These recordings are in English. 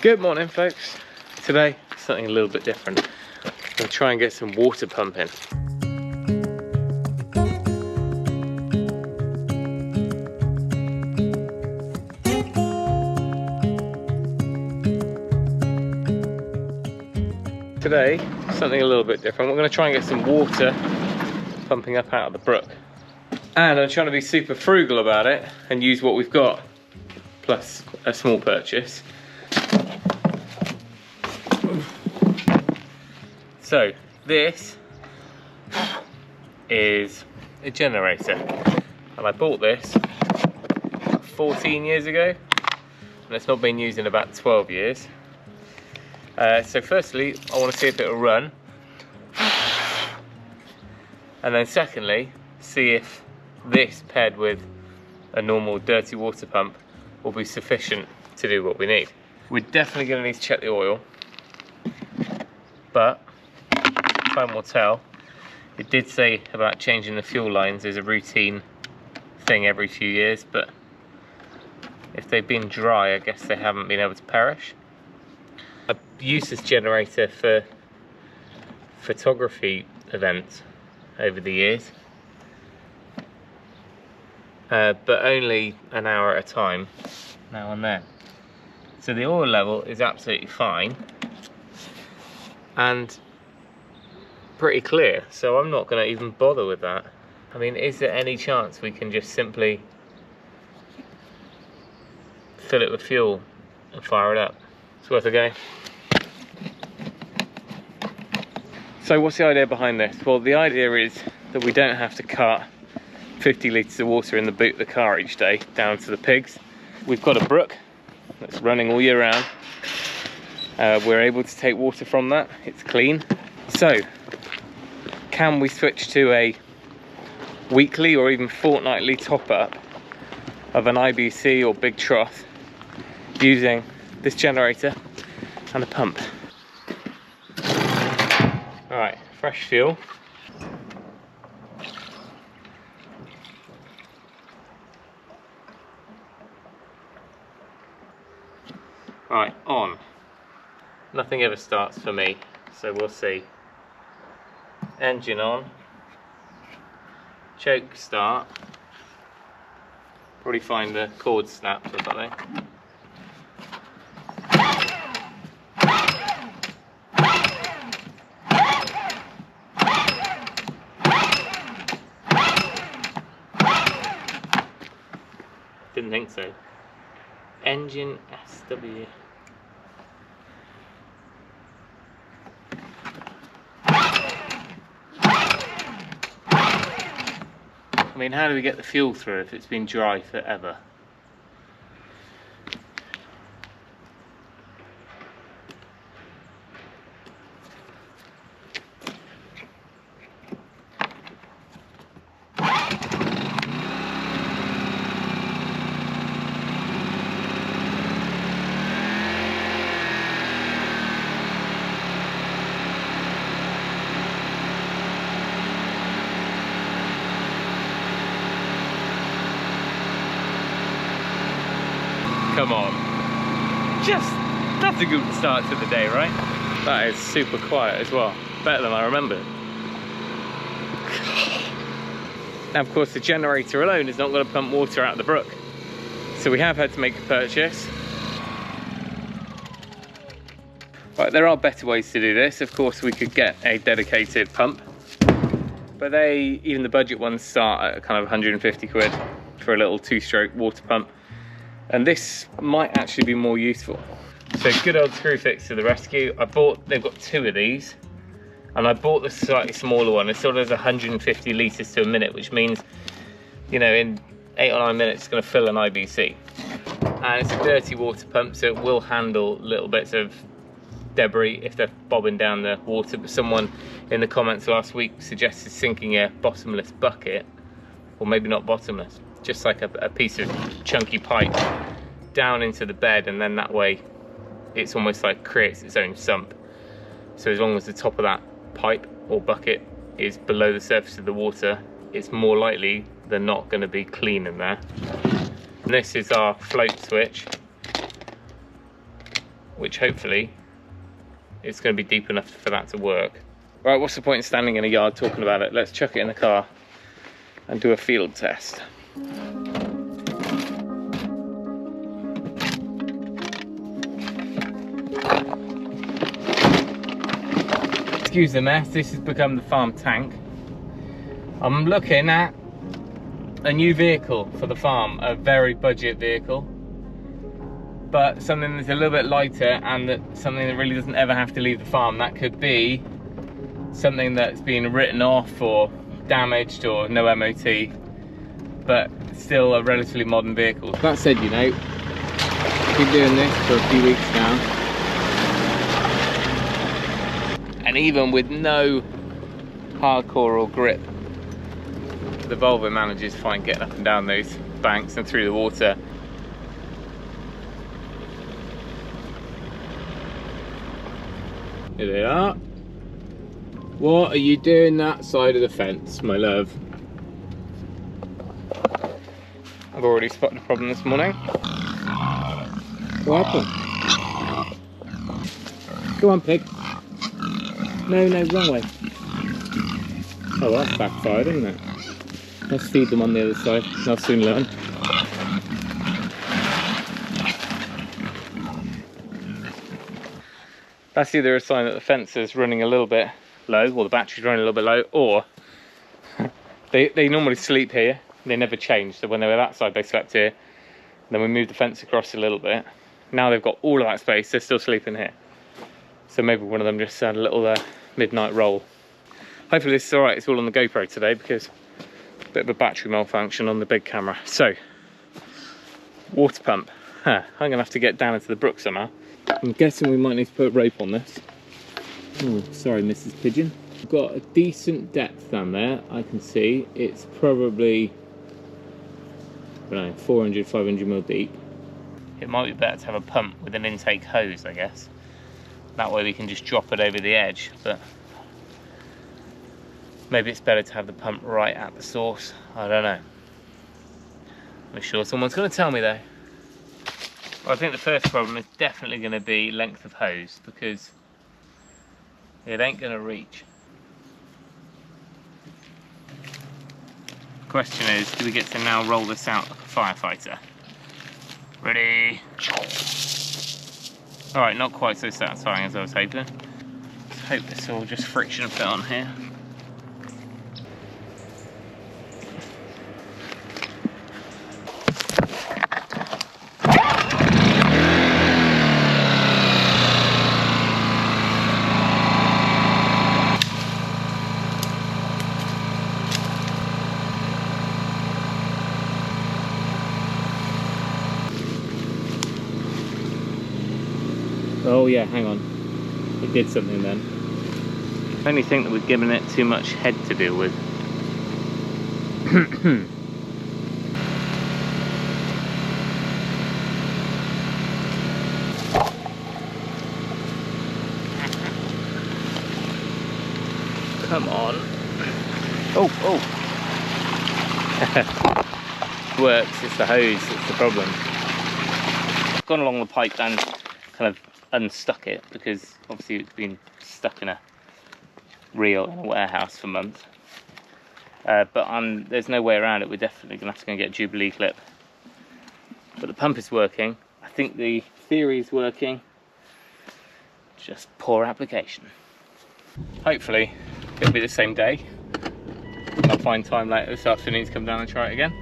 Good morning, folks. Today, something a little bit different. I'm going to try and get some water pumping. Today, something a little bit different. We're going to try and get some water pumping up out of the brook. And I'm trying to be super frugal about it and use what we've got, plus a small purchase. So this is a generator, and I bought this 14 years ago, and it's not been used in about 12 years. So firstly, I want to see if it'll run, and then secondly, see if this paired with a normal dirty water pump will be sufficient to do what we need. We're definitely going to need to check the oil, but time will tell. It did say about changing the fuel lines as a routine thing every few years, but if they've been dry, I guess they haven't been able to perish. I've used this generator for photography events over the years, but only an hour at a time, now and then. So the oil level is absolutely fine and pretty clear, so I'm not going to even bother with that. I mean, is there any chance we can just simply fill it with fuel and fire it up? It's worth a go. So what's the idea behind this? Well, the idea is that we don't have to cut 50 litres of water in the boot of the car each day down to the pigs. We've got a brook that's running all year round. We're able to take water from that, it's clean. So can we switch to a weekly or even fortnightly top up of an IBC or big trough using this generator and a pump? Alright, fresh fuel. Right, on. Nothing ever starts for me, so we'll see. Engine on. Choke start. Probably find the cord snapped or something. Didn't think so. Engine SW. I mean, how do we get the fuel through if it's been dry forever? Come on. That's a good start to the day, right? That is super quiet as well. Better than I remembered. Now, of course, the generator alone is not going to pump water out of the brook. So we have had to make a purchase. Right, there are better ways to do this. Of course, we could get a dedicated pump. But even the budget ones start at kind of 150 quid for a little 2-stroke water pump. And this might actually be more useful. So good old screw fix to the rescue. They've got 2 of these, and I bought the slightly smaller one. It still does 150 litres to a minute, which means, you know, in 8 or 9 minutes, it's gonna fill an IBC. And it's a dirty water pump, so it will handle little bits of debris if they're bobbing down the water. But someone in the comments last week suggested sinking a bottomless bucket, or maybe not bottomless, just like a piece of chunky pipe down into the bed, and then that way it's almost like creates its own sump. So as long as the top of that pipe or bucket is below the surface of the water, it's more likely than not going to be clean in there. And this is our float switch. which hopefully it's going to be deep enough for that to work. Right, what's the point in standing in a yard talking about it? Let's chuck it in the car and do a field test. Excuse the mess, this has become the farm tank. I'm looking at a new vehicle for the farm, a very budget vehicle, but something that's a little bit lighter and something that really doesn't ever have to leave the farm. That could be something that's been written off or damaged or no MOT, but still a relatively modern vehicle. That said, you know, I've been doing this for a few weeks now, and even with no hardcore or grip, the Volvo manages fine getting up and down those banks and through the water. Here they are. What are you doing that side of the fence, my love? I've already spotted a problem this morning. What happened? Go on, pig. No, wrong way. Oh, that's backfired, isn't it? Let's feed them on the other side. They'll soon learn. That's either a sign that the fence is running a little bit low, or the battery's running a little bit low, or they normally sleep here. They never change. So when they were that side, they slept here. Then we moved the fence across a little bit. Now they've got all of that space. They're still sleeping here. So maybe one of them just had a little midnight roll. Hopefully this is all right. It's all on the GoPro today because a bit of a battery malfunction on the big camera. So, water pump. I'm gonna have to get down into the brook somehow. I'm guessing we might need to put a rope on this. Oh, sorry, Mrs. Pigeon. We've got a decent depth down there. I can see it's probably, I don't know, 400, 500 mil deep. It might be better to have a pump with an intake hose, I guess. That way we can just drop it over the edge, but maybe it's better to have the pump right at the source. I don't know. I'm sure someone's going to tell me though. Well, I think the first problem is definitely going to be length of hose, because it ain't going to reach. Question is, do we get to now roll this out like a firefighter? Ready? Alright, not quite so satisfying as I was hoping. Let's hope this all just friction fit on here. Oh yeah, hang on. It did something then. I only think that we're giving it too much head to deal with. Come on. Oh. Works, it's the hose, it's the problem. I've gone along the pipe and kind of unstuck it, because obviously it's been stuck in a reel in a warehouse for months. But there's no way around it. We're definitely going to have to go and get a Jubilee clip. But the pump is working. I think the theory is working. Just poor application. Hopefully it'll be the same day. I'll find time later this afternoon to come down and try it again.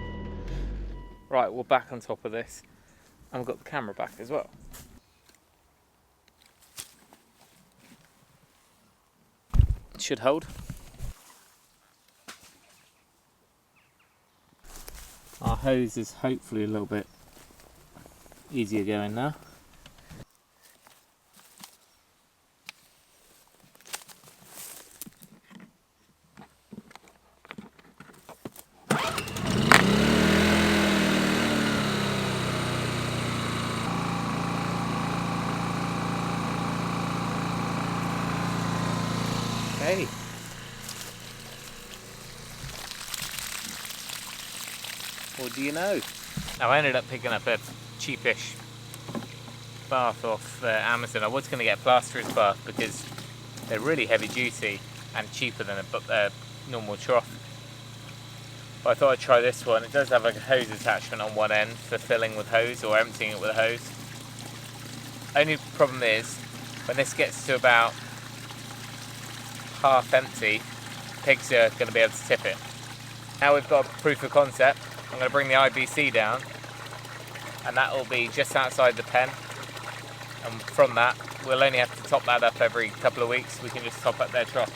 Right, we're back on top of this. And we've got the camera back as well. Should hold. Our hose is hopefully a little bit easier going now. Okay. What do you know? Now I ended up picking up a cheapish bath off Amazon. I was going to get a plasterer's bath because they're really heavy duty and cheaper than a normal trough. But I thought I'd try this one. It does have like a hose attachment on one end for filling with hose or emptying it with a hose. Only problem is, when this gets to about half empty, pigs are going to be able to tip it. Now we've got a proof of concept, I'm going to bring the IBC down, and that will be just outside the pen. And from that, we'll only have to top that up every couple of weeks. We can just top up their trough.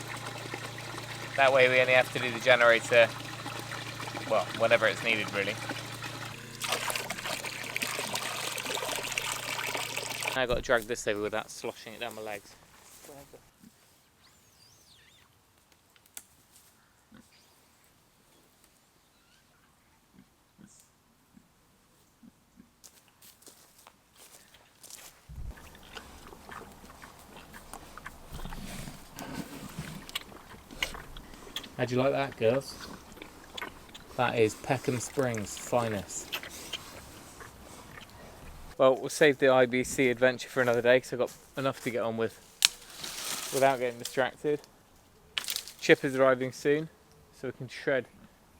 That way we only have to do the generator, well, whenever it's needed really. Now I've got to drag this over without sloshing it down my legs. How'd you like that, girls? That is Peckham Springs' finest. Well, we'll save the IBC adventure for another day because I've got enough to get on with without getting distracted. Chipper's arriving soon, so we can shred.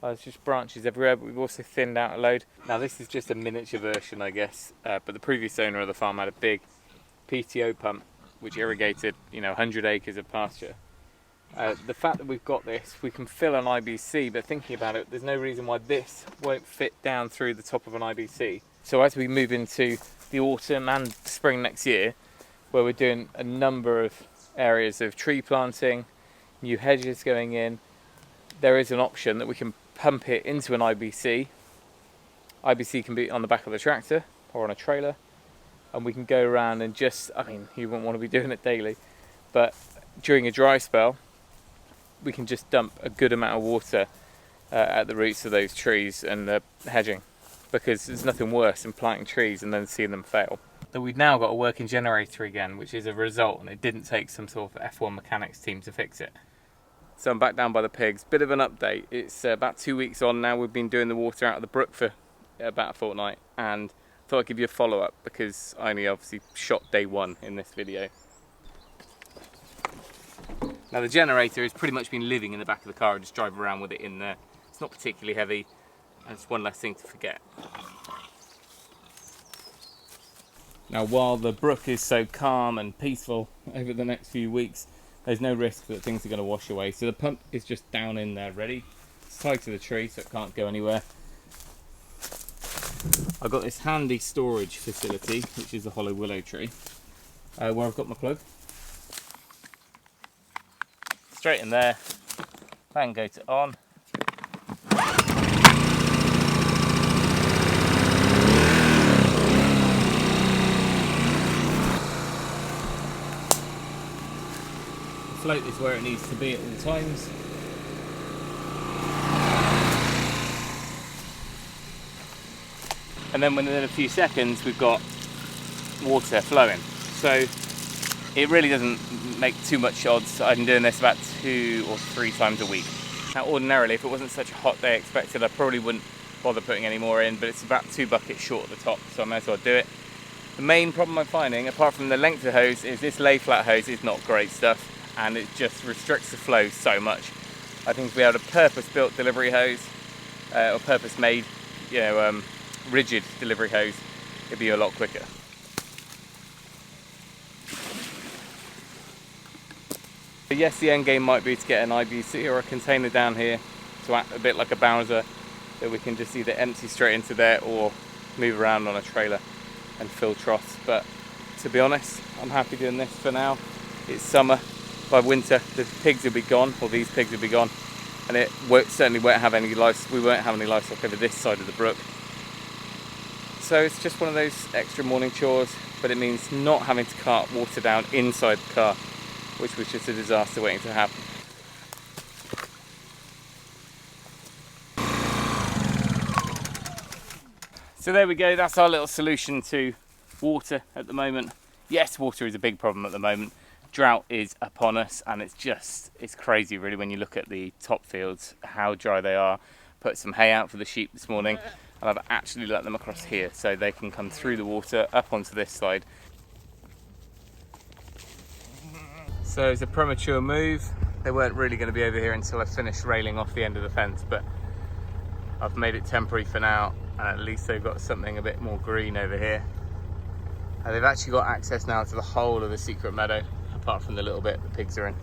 There's just branches everywhere, but we've also thinned out a load. Now this is just a miniature version, I guess, but the previous owner of the farm had a big PTO pump which irrigated, 100 acres of pasture. The fact that we've got this, we can fill an IBC, but thinking about it, there's no reason why this won't fit down through the top of an IBC. So as we move into the autumn and spring next year, where we're doing a number of areas of tree planting, new hedges going in, there is an option that we can pump it into an IBC. IBC can be on the back of the tractor or on a trailer, and we can go around and just, you wouldn't want to be doing it daily, but during a dry spell, we can just dump a good amount of water at the roots of those trees and the hedging, because there's nothing worse than planting trees and then seeing them fail. But we've now got a working generator again, which is a result, and it didn't take some sort of F1 mechanics team to fix it. So I'm back down by the pigs. Bit of an update. It's about 2 weeks on now. We've been doing the water out of the brook for about a fortnight, and thought I'd give you a follow-up because I only obviously shot day one in this video. Now the generator has pretty much been living in the back of the car. I just drive around with it in there. It's not particularly heavy, and it's one less thing to forget. Now while the brook is so calm and peaceful over the next few weeks, there's no risk that things are going to wash away. So the pump is just down in there ready. It's tied to the tree so it can't go anywhere. I've got this handy storage facility, which is a hollow willow tree, where I've got my plug. Straight in there, fan goes on. The float is where it needs to be at all times. And then within a few seconds we've got water flowing. So it really doesn't make too much odds. I've been doing this about 2 or 3 times a week. Now ordinarily, if it wasn't such a hot day expected, I probably wouldn't bother putting any more in, but it's about 2 buckets short at the top, so I may as well do it. The main problem I'm finding, apart from the length of the hose, is this lay flat hose is not great stuff, and it just restricts the flow so much. I think if we had a purpose-built delivery hose, or purpose-made, rigid delivery hose, it'd be a lot quicker. But yes, the end game might be to get an IBC or a container down here to act a bit like a Bowser, that we can just either empty straight into there or move around on a trailer and fill troughs. But to be honest, I'm happy doing this for now. It's summer. By winter, the pigs will be gone, or these pigs will be gone, and it certainly won't have any livestock. We won't have any livestock over this side of the brook. So it's just one of those extra morning chores, but it means not having to cart water down inside the car, which was just a disaster waiting to happen. So there we go, that's our little solution to water at the moment. Yes, water is a big problem at the moment. Drought is upon us, and it's crazy really when you look at the top fields, how dry they are. Put some hay out for the sheep this morning, and I've actually let them across here so they can come through the water up onto this side. So it's a premature move. They weren't really going to be over here until I finished railing off the end of the fence, but I've made it temporary for now, and at least they've got something a bit more green over here. They've actually got access now to the whole of the secret meadow, apart from the little bit the pigs are in.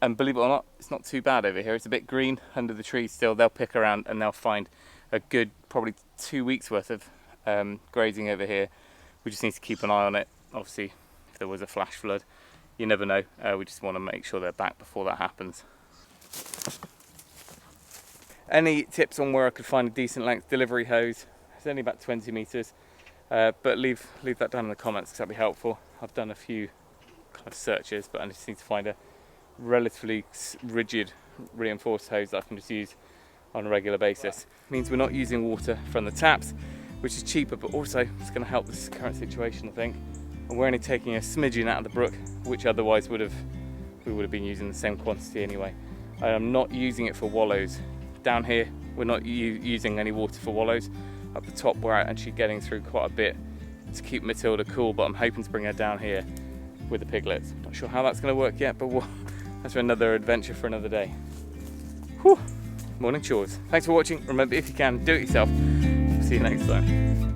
And believe it or not, it's not too bad over here. It's a bit green under the trees still. They'll pick around and they'll find a good, probably 2 weeks worth of grazing over here. We just need to keep an eye on it. Obviously, if there was a flash flood, you never know. We just want to make sure they're back before that happens. Any tips on where I could find a decent length delivery hose? It's only about 20 meters, but leave that down in the comments because that'd be helpful. I've done a few kind of searches, but I just need to find a relatively rigid reinforced hose that I can just use on a regular basis. It means we're not using water from the taps, which is cheaper, but also it's going to help this current situation, I think. And we're only taking a smidgen out of the brook, which otherwise we would have been using the same quantity anyway. I'm not using it for wallows. Down here, we're not using any water for wallows. Up the top, we're actually getting through quite a bit to keep Matilda cool, but I'm hoping to bring her down here with the piglets. Not sure how that's going to work yet, but that's another adventure for another day. Whew. Morning chores. Thanks for watching. Remember, if you can, do it yourself. See you next time.